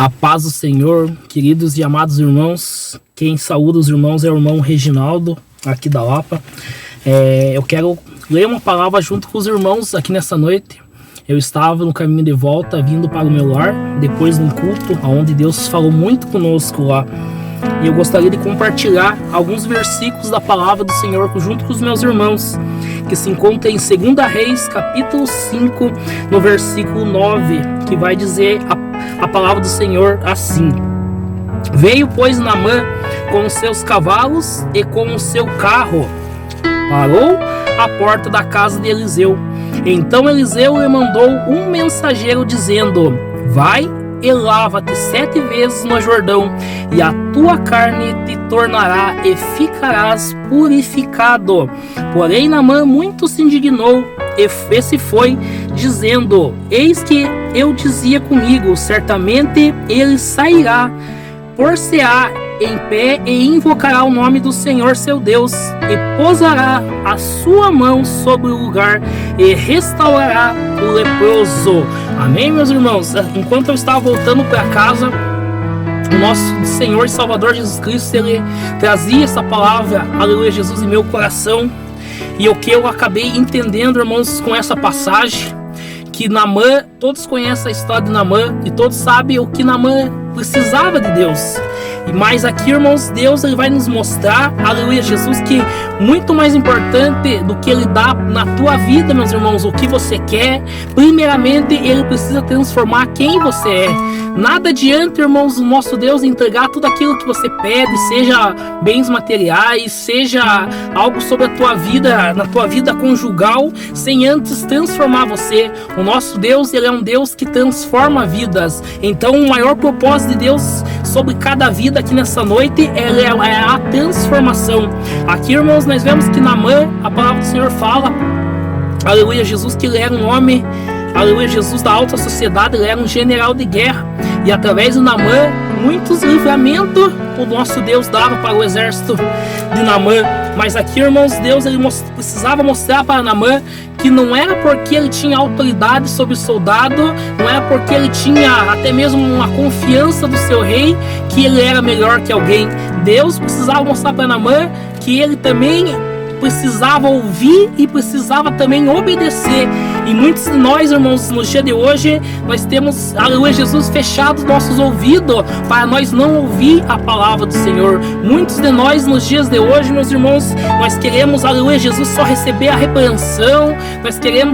A paz do Senhor, queridos e amados irmãos. Quem saúda os irmãos é o irmão Reginaldo, aqui da Lapa. Eu quero ler uma palavra junto com os irmãos aqui nessa noite. Eu estava no caminho de volta, vindo para o meu lar, depois de um culto, onde Deus falou muito conosco lá. E eu gostaria de compartilhar alguns versículos da palavra do Senhor junto com os meus irmãos, que se encontra em 2 Reis, capítulo 5, no versículo 9, que vai dizer a palavra do Senhor assim: Veio, pois, Naamã com os seus cavalos e com o seu carro, parou à porta da casa de Eliseu. Então Eliseu lhe mandou um mensageiro dizendo: Vai e lava-te 7 vezes no Jordão, e a tua carne te tornará e ficarás purificado. Porém Naamã muito se indignou e se foi, dizendo: Eis que eu dizia comigo, certamente ele sairá, por-se-á em pé e invocará o nome do Senhor seu Deus, e posará a sua mão sobre o lugar e restaurará o leproso. Amém, meus irmãos? Enquanto eu estava voltando para casa, o nosso Senhor e Salvador Jesus Cristo, ele trazia essa palavra, aleluia Jesus, em meu coração. E o que eu acabei entendendo, irmãos, com essa passagem, que Naamã, todos conhecem a história de Naamã e todos sabem o que Naamã precisava de Deus. Mas aqui, irmãos, Deus ele vai nos mostrar, aleluia Jesus, que muito mais importante do que ele dá na tua vida, meus irmãos, o que você quer, primeiramente ele precisa transformar quem você é. Nada adianta, irmãos, o nosso Deus entregar tudo aquilo que você pede, seja bens materiais, seja algo sobre a tua vida, na tua vida conjugal, sem antes transformar você. O nosso Deus, ele é um Deus que transforma vidas. Então o maior propósito de Deus sobre cada vida aqui nessa noite é a transformação. Aqui, irmãos, nós vemos que Naamã, a palavra do Senhor fala, aleluia Jesus, que ele era um homem, aleluia Jesus, da alta sociedade, ele era um general de guerra, e através de Naamã muitos livramentos o nosso Deus dava para o exército de Naamã. Mas aqui, irmãos, Deus ele precisava mostrar para Naamã que não era porque ele tinha autoridade sobre o soldado, não era porque ele tinha até mesmo uma confiança do seu rei, que ele era melhor que alguém. Deus precisava mostrar para Naamã que ele também precisava ouvir e precisava também obedecer. E muitos de nós, irmãos, no dia de hoje, nós temos, aleluia Jesus, fechado nossos ouvidos para nós não ouvir a palavra do Senhor. Muitos de nós, nos dias de hoje, meus irmãos, nós queremos, aleluia Jesus, só receber a repreensão,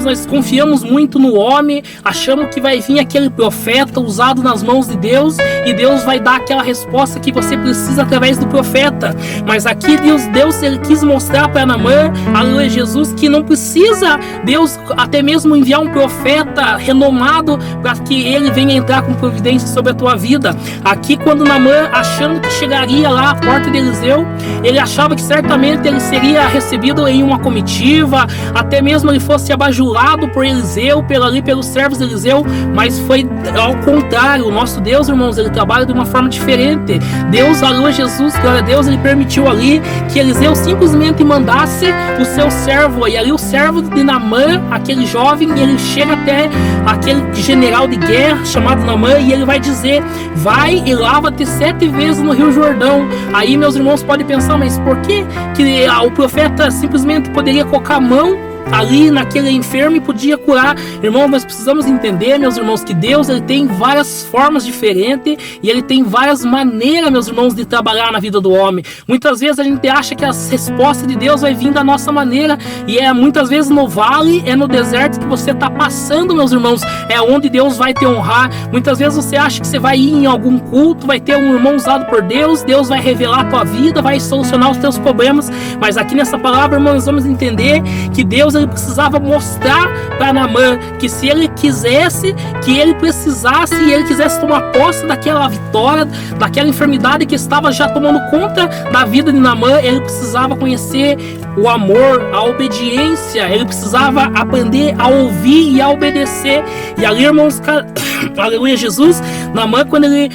nós confiamos muito no homem, achamos que vai vir aquele profeta usado nas mãos de Deus, e Deus vai dar aquela resposta que você precisa através do profeta. Mas aqui Deus ele quis mostrar para Naamã, aleluia Jesus, que não precisa Deus até mesmo enviar um profeta renomado para que ele venha entrar com providência sobre a tua vida. Aqui, quando Naamã, achando que chegaria lá à porta de Eliseu, ele achava que certamente ele seria recebido em uma comitiva, até mesmo ele fosse abajulado por Eliseu, pelos servos de Eliseu, mas foi ao contrário. O nosso Deus, irmãos, ele trabalha de uma forma diferente. Deus, aleluia Jesus, glória a Deus, ele permitiu ali que Eliseu simplesmente mandasse o seu servo, e ali o servo de Naamã, aquele jovem, ele chega até aquele general de guerra chamado Naamã, e ele vai dizer: vai e lava-te 7 vezes no Rio Jordão. Aí, meus irmãos, podem pensar, mas por que o profeta simplesmente poderia colocar a mão ali naquele enfermo e podia curar? Irmãos, nós precisamos entender, meus irmãos, que Deus ele tem várias formas diferentes, e ele tem várias maneiras, meus irmãos, de trabalhar na vida do homem. Muitas vezes a gente acha que a resposta de Deus vai vir da nossa maneira, e muitas vezes no vale, no deserto que você está passando, meus irmãos, é onde Deus vai te honrar. Muitas vezes você acha que você vai ir em algum culto, vai ter um irmão usado por Deus, Deus vai revelar a tua vida, vai solucionar os teus problemas. Mas aqui nessa palavra, irmãos, nós vamos entender que Deus ele precisava mostrar para Naamã que se ele quisesse, que ele precisasse e ele quisesse tomar posse daquela vitória, daquela enfermidade que estava já tomando conta da vida de Naamã, ele precisava conhecer o amor, a obediência, ele precisava aprender a ouvir e a obedecer. E ali, irmãos, aleluia Jesus, Naamã, quando ele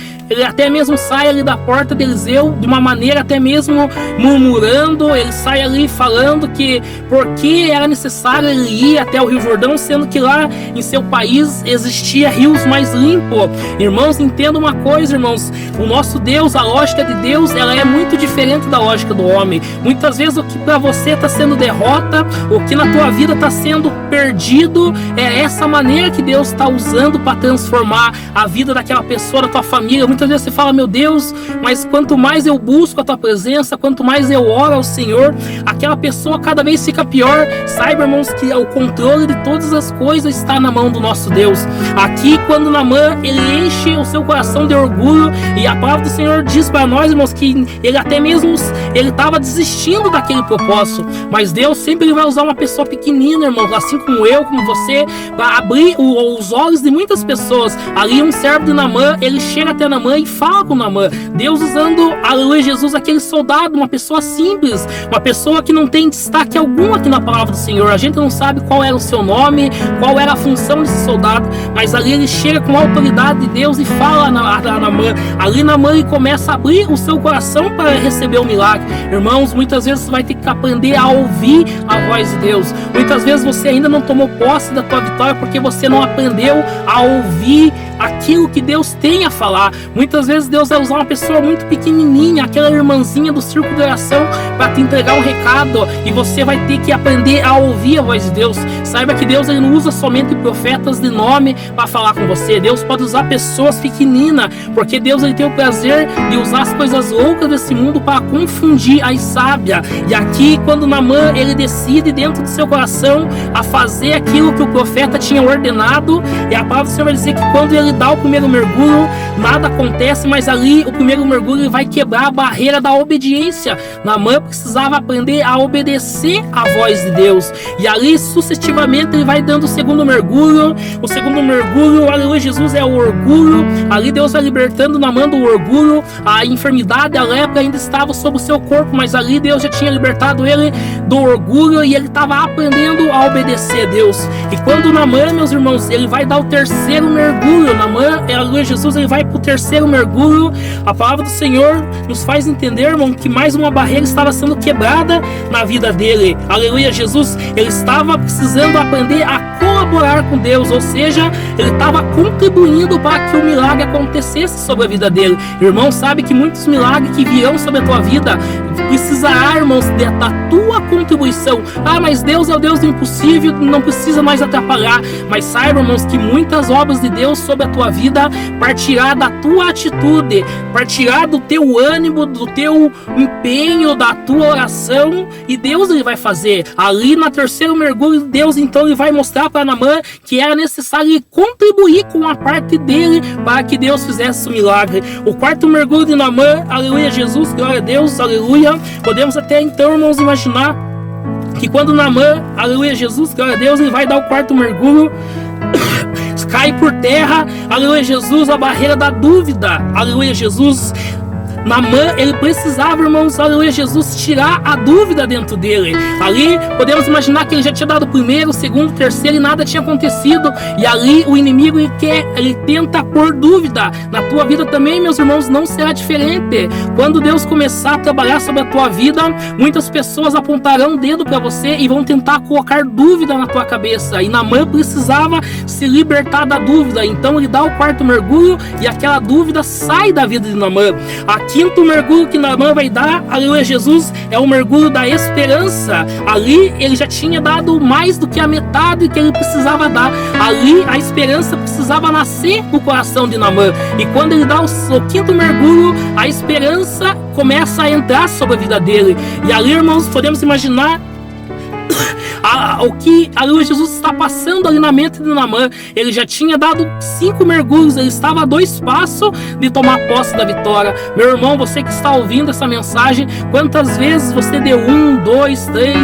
até mesmo sai ali da porta de Eliseu, de uma maneira até mesmo murmurando, ele sai ali falando que porque era necessário necessário ele ir até o Rio Jordão, sendo que lá em seu país existia rios mais limpos. Irmãos, entenda uma coisa, irmãos, o nosso Deus, a lógica de Deus, ela é muito diferente da lógica do homem. Muitas vezes o que para você está sendo derrota, o que na tua vida está sendo perdido, é essa maneira que Deus está usando para transformar a vida daquela pessoa, da tua família. Muitas vezes você fala, meu Deus, mas quanto mais eu busco a tua presença, quanto mais eu oro ao Senhor, aquela pessoa cada vez fica pior. Saiba, irmãos, que o controle de todas as coisas está na mão do nosso Deus. Aqui, quando Naamã, ele enche o seu coração de orgulho, e a palavra do Senhor diz para nós, irmãos, que ele até mesmo ele estava desistindo daquele propósito, mas Deus sempre ele vai usar uma pessoa pequenina, irmãos, assim como eu, como você, para abrir os olhos de muitas pessoas. Ali um servo de Naamã, ele chega até Naamã e fala com Naamã. Deus usando, aleluia, Jesus, aquele soldado, uma pessoa simples, uma pessoa que não tem destaque algum aqui na palavra do Senhor. A gente não sabe qual era o seu nome, qual era a função desse soldado, mas ali ele chega com a autoridade de Deus e fala a Naamã. Ali Naamã ele começa a abrir o seu coração para receber o milagre. Irmãos, muitas vezes você vai ter que aprender a ouvir a voz de Deus. Muitas vezes você ainda não tomou posse da tua vitória porque você não aprendeu a ouvir aquilo que Deus tem a falar. Muitas vezes Deus vai usar uma pessoa muito pequenininha, aquela irmãzinha do círculo de oração, para te entregar um recado, e você vai ter que aprender a ouvir a voz de Deus. Saiba que Deus ele não usa somente profetas de nome para falar com você. Deus pode usar pessoas pequeninas, porque Deus ele tem o prazer de usar as coisas loucas desse mundo para confundir as sábias. E aqui, quando Naamã ele decide dentro do seu coração a fazer aquilo que o profeta tinha ordenado, e a palavra do Senhor vai dizer que quando ele dá o primeiro mergulho, nada acontece, mas ali o primeiro mergulho ele vai quebrar a barreira da obediência. Naamã precisava aprender a obedecer à voz de Deus, e ali sucessivamente ele vai dando o segundo mergulho. O segundo mergulho, aleluia, Jesus, é o orgulho. Ali Deus vai libertando Naamã do orgulho. A enfermidade, a lepra ainda estava sobre o seu corpo, mas ali Deus já tinha libertado ele do orgulho, e ele estava aprendendo a obedecer a Deus. E quando Naamã, meus irmãos, ele vai dar o terceiro mergulho, Naamã, aleluia, Jesus, ele vai para o terceiro mergulho. A palavra do Senhor nos faz entender, irmão, que mais uma barreira estava sendo quebrada na vida dele. Aleluia, Jesus, ele estava precisando aprender a colaborar com Deus, ou seja, ele estava contribuindo para que o milagre acontecesse sobre a vida dele. Irmão, sabe que muitos milagres que virão sobre a tua vida precisará, irmãos, da tua contribuição. Ah, mas Deus é o Deus do impossível, não precisa mais atrapalhar. Mas saiba, irmãos, que muitas obras de Deus sobre a tua vida partirá da tua atitude, partirá do teu ânimo, do teu empenho, da tua oração, e Deus ele vai fazer. Ali na terceiro mergulho, Deus então ele vai mostrar para Naamã que era necessário ele contribuir com a parte dele para que Deus fizesse o milagre. O quarto mergulho de Naamã, aleluia, Jesus, glória a Deus, aleluia. Podemos até então, irmãos, imaginar que quando Naamã, aleluia, Jesus, glória a Deus, ele vai dar o quarto mergulho, cai por terra, aleluia, Jesus, a barreira da dúvida, aleluia, Jesus. Naamã, ele precisava, irmãos, aleluia, Jesus, tirar a dúvida dentro dele. Ali, podemos imaginar que ele já tinha dado o primeiro, o segundo, o terceiro e nada tinha acontecido. E ali, o inimigo, ele tenta pôr dúvida. Na tua vida também, meus irmãos, não será diferente. Quando Deus começar a trabalhar sobre a tua vida, muitas pessoas apontarão o dedo para você e vão tentar colocar dúvida na tua cabeça. E Naamã precisava se libertar da dúvida. Então, ele dá o quarto mergulho e aquela dúvida sai da vida de Naamã. Quinto mergulho que Naamã vai dar, aleluia, Jesus, é o mergulho da esperança. Ali ele já tinha dado mais do que a metade que ele precisava dar. Ali a esperança precisava nascer no coração de Naamã. E quando ele dá o quinto mergulho, a esperança começa a entrar sobre a vida dele. E ali, irmãos, podemos imaginar o que aleluia, Jesus está passando ali na mente de Naamã. Ele já tinha dado 5 mergulhos, ele estava a 2 passos de tomar posse da vitória. Meu irmão, você que está ouvindo essa mensagem, quantas vezes você deu 1, 2, 3,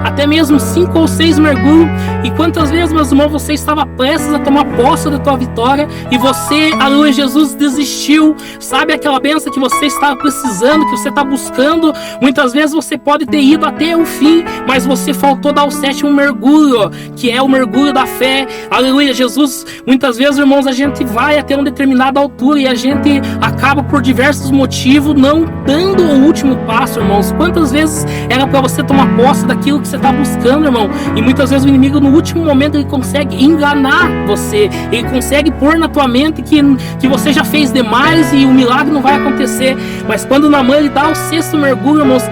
até mesmo 5 ou 6 mergulhos, e quantas vezes, meus irmãos, você estava prestes a tomar posse da tua vitória e você, aleluia, Jesus, desistiu. Sabe aquela bênção que você estava precisando, que você está buscando? Muitas vezes você pode ter ido até o fim, mas você faltou faltou dar o 7º mergulho, que é o mergulho da fé. Aleluia, Jesus. Muitas vezes, irmãos, a gente vai até uma determinada altura e a gente acaba por diversos motivos não dando o último passo, irmãos. Quantas vezes era para você tomar posse daquilo que você está buscando, irmão? E muitas vezes o inimigo, no último momento, ele consegue enganar você. Ele consegue pôr na tua mente que você já fez demais e o milagre não vai acontecer. Mas quando Naamã ele dá o 6º mergulho, irmãos,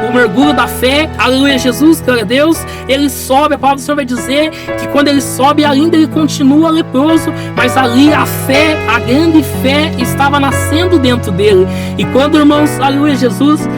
o mergulho da fé, aleluia, Jesus, glória a Deus, ele sobe. A palavra do Senhor vai dizer que quando ele sobe, ainda ele continua leproso, mas ali a fé, a grande fé estava nascendo dentro dele. E quando, irmãos, aleluia, Jesus,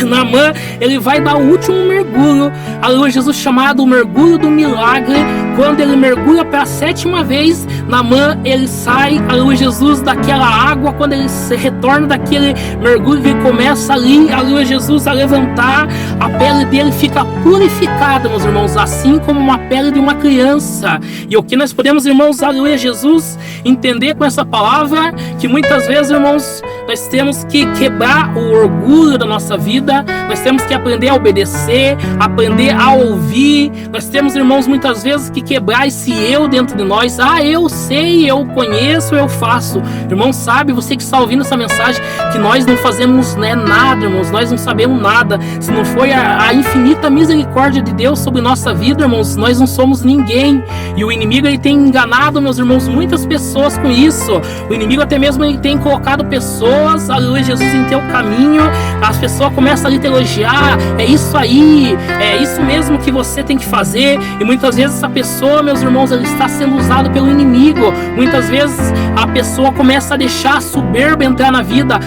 Naamã, ele vai dar o último mergulho, aleluia, Jesus, chamado o mergulho do milagre. Quando ele mergulha pela 7ª vez, Naamã, ele sai, aleluia, Jesus, daquela água. Quando ele se retorna daquele mergulho, ele começa ali, aleluia, Jesus, a levantar, a pele dele fica purificada, meus irmãos, assim como uma pele de uma criança. E o que nós podemos, irmãos, aleluia, Jesus, entender com essa palavra, que muitas vezes, irmãos, nós temos que quebrar o orgulho da nossa vida, nós temos que aprender a obedecer, aprender a ouvir. Nós temos, irmãos, muitas vezes que quebrar esse eu dentro de nós. Eu sei, eu conheço, eu faço. Irmão, sabe, você que está ouvindo essa mensagem, que nós não fazemos, né, nada, irmãos, nós não sabemos nada. Se não foi a infinita misericórdia de Deus sobre nossa vida, irmãos, nós não somos ninguém. E o inimigo, ele tem enganado, meus irmãos, muitas pessoas com isso. O inimigo até mesmo, ele tem colocado pessoas, aleluia, Jesus, em teu caminho. As pessoas começam a te elogiar, é isso aí, é isso mesmo que você tem que fazer. E muitas vezes essa pessoa, meus irmãos, ela está sendo usada pelo inimigo. Muitas vezes a pessoa começa a deixar a soberba entrar na vida.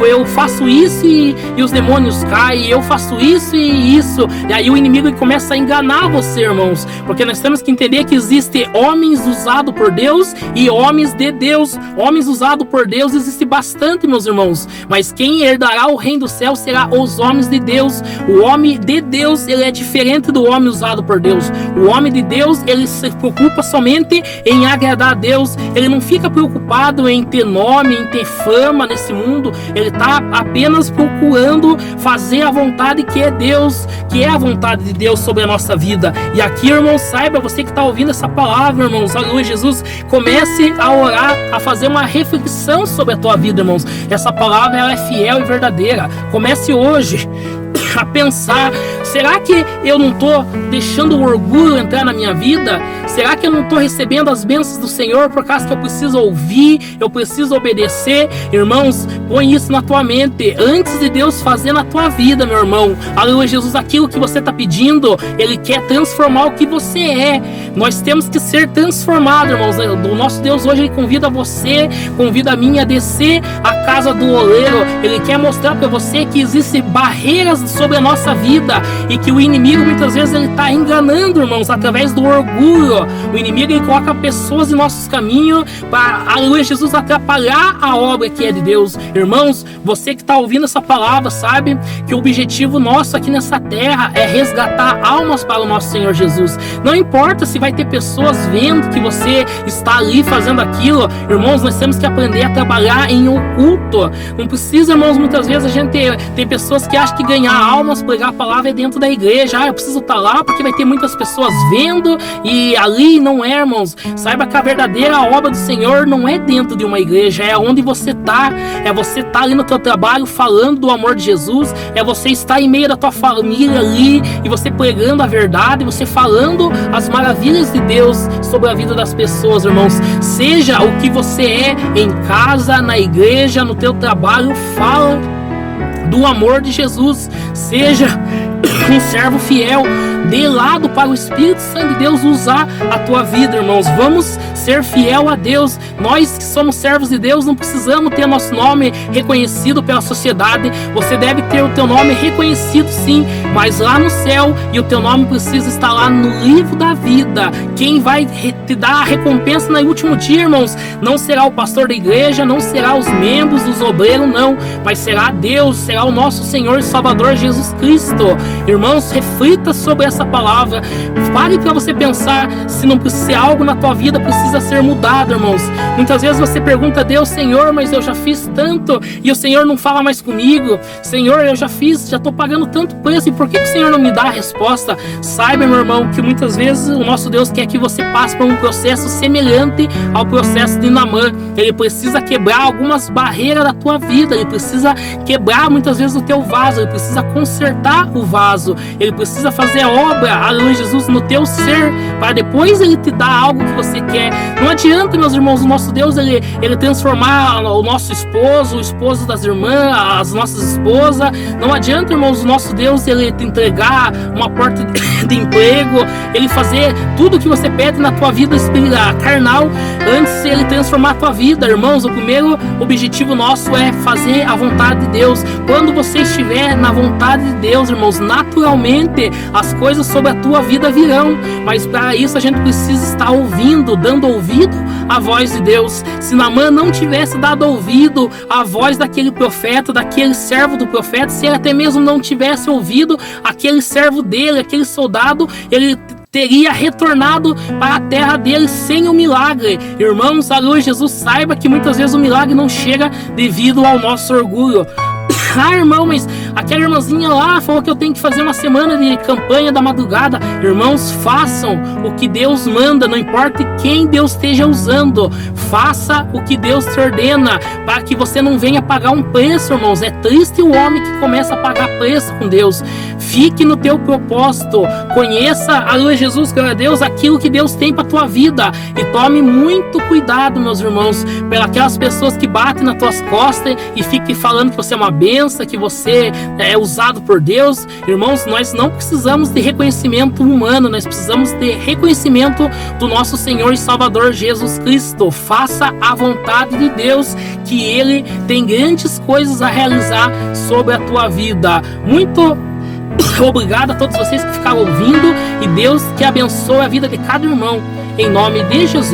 Eu faço isso e os demônios caem, eu faço isso e isso. E aí o inimigo começa a enganar você, irmãos, porque nós temos que entender que existem homens usados por Deus e homens de Deus. Homens usados por Deus existe bastante, meus irmãos, mas quem herdará o reino do céu será os homens de Deus. O homem de Deus, ele é diferente do homem usado por Deus. O homem de Deus, ele se preocupa somente em agradar a Deus. Ele não fica preocupado em ter nome, em ter fama nesse mundo. Ele está apenas procurando fazer a vontade que é Deus, que é a vontade de Deus sobre a nossa vida. E aqui, irmão, saiba, você que está ouvindo essa palavra, irmãos, aleluia, Jesus, comece a orar, a fazer uma reflexão sobre a tua vida, irmãos. Essa palavra, ela é fiel e verdadeira. Comece hoje a pensar: será que eu não estou deixando o orgulho entrar na minha vida? Será que eu não estou recebendo as bênçãos do Senhor por causa que eu preciso ouvir, eu preciso obedecer? Irmãos, põe isso na tua mente antes de Deus fazer na tua vida, meu irmão. Aleluia, Jesus, aquilo que você está pedindo, Ele quer transformar o que você é. Nós temos que ser transformados, irmãos. O nosso Deus hoje, Ele convida você, convida a mim a descer a casa do oleiro. Ele quer mostrar para você que existem barreiras sobre a nossa vida e que o inimigo muitas vezes ele está enganando, irmãos, através do orgulho. O inimigo, ele coloca pessoas em nossos caminhos para, aleluia, Jesus, atrapalhar a obra que é de Deus. Irmãos, você que está ouvindo essa palavra, sabe que o objetivo nosso aqui nessa terra é resgatar almas para o nosso Senhor Jesus. Não importa se vai ter pessoas vendo que você está ali fazendo aquilo. Irmãos, nós temos que aprender a trabalhar em oculto. Não precisa, irmãos, muitas vezes a gente tem pessoas que acham que ganhar almas, pregar a palavra é dentro da igreja. Eu preciso estar lá porque vai ter muitas pessoas vendo, e ali não é, irmãos. Saiba que a verdadeira obra do Senhor não é dentro de uma igreja, é onde você está. É você estar ali no teu trabalho falando do amor de Jesus, é você estar em meio da tua família ali e você pregando a verdade, você falando as maravilhas de Deus sobre a vida das pessoas, irmãos. Seja o que você é em casa, na igreja, no teu trabalho, fala do amor de Jesus. Seja um servo fiel, dê lado para o Espírito Santo de Deus usar a tua vida, irmãos. Vamos ser fiel a Deus. Nós que somos servos de Deus não precisamos ter nosso nome reconhecido pela sociedade. Você deve ter o teu nome reconhecido, sim, mas lá no céu, e o teu nome precisa estar lá no livro da vida. Quem vai te dar a recompensa no último dia, irmãos, não será o pastor da igreja, não será os membros, os obreiros, não, mas será Deus, será o nosso Senhor e Salvador Jesus Cristo. Irmãos, reflita sobre essa palavra. Pare para você pensar se algo na tua vida precisa precisa ser mudado, irmãos. Muitas vezes você pergunta a Deus: Senhor, mas eu já fiz tanto e o Senhor não fala mais comigo. Senhor, eu já fiz, já estou pagando tanto preço, e por que o Senhor não me dá a resposta? Saiba, meu irmão, que muitas vezes o nosso Deus quer que você passe por um processo semelhante ao processo de Naamã. Ele precisa quebrar algumas barreiras da tua vida, ele precisa quebrar muitas vezes o teu vaso, ele precisa consertar o vaso, ele precisa fazer a obra, aleluia, Jesus, no teu ser, para depois ele te dar algo que você quer. Não adianta, meus irmãos, o nosso Deus ele transformar o nosso esposo, o esposo das irmãs, as nossas esposas. Não adianta, irmãos, o nosso Deus ele te entregar uma porta de emprego, ele fazer tudo que você pede na tua vida carnal, antes ele transformar a tua vida. Irmãos, o primeiro objetivo nosso é fazer a vontade de Deus. Quando você estiver na vontade de Deus, irmãos, naturalmente as coisas sobre a tua vida virão, mas para isso a gente precisa estar ouvindo, dando ouvido à voz de Deus. Se Naamã não tivesse dado ouvido à voz daquele profeta, daquele servo do profeta, se ele até mesmo não tivesse ouvido aquele servo dele, aquele soldado, ele teria retornado para a terra dele sem o milagre. Irmãos, aleluia, Jesus, saiba que muitas vezes o milagre não chega devido ao nosso orgulho. Ah, irmão, mas aquela irmãzinha lá falou que eu tenho que fazer uma semana de campanha da madrugada. Irmãos, façam o que Deus manda, não importa quem Deus esteja usando. Faça o que Deus te ordena, para que você não venha pagar um preço, irmãos. É triste o homem que começa a pagar preço com Deus. Fique no teu propósito. Conheça, aleluia, Jesus, glória a Deus, aquilo que Deus tem para tua vida. E tome muito cuidado, meus irmãos, pelas pessoas que batem nas tuas costas e fiquem falando que você é uma bênção, que você é usado por Deus. Irmãos, nós não precisamos de reconhecimento humano, nós precisamos de reconhecimento do nosso Senhor e Salvador Jesus Cristo. Faça a vontade de Deus, que Ele tem grandes coisas a realizar sobre a tua vida. Muito obrigado a todos vocês que ficaram ouvindo, e Deus que abençoe a vida de cada irmão, em nome de Jesus.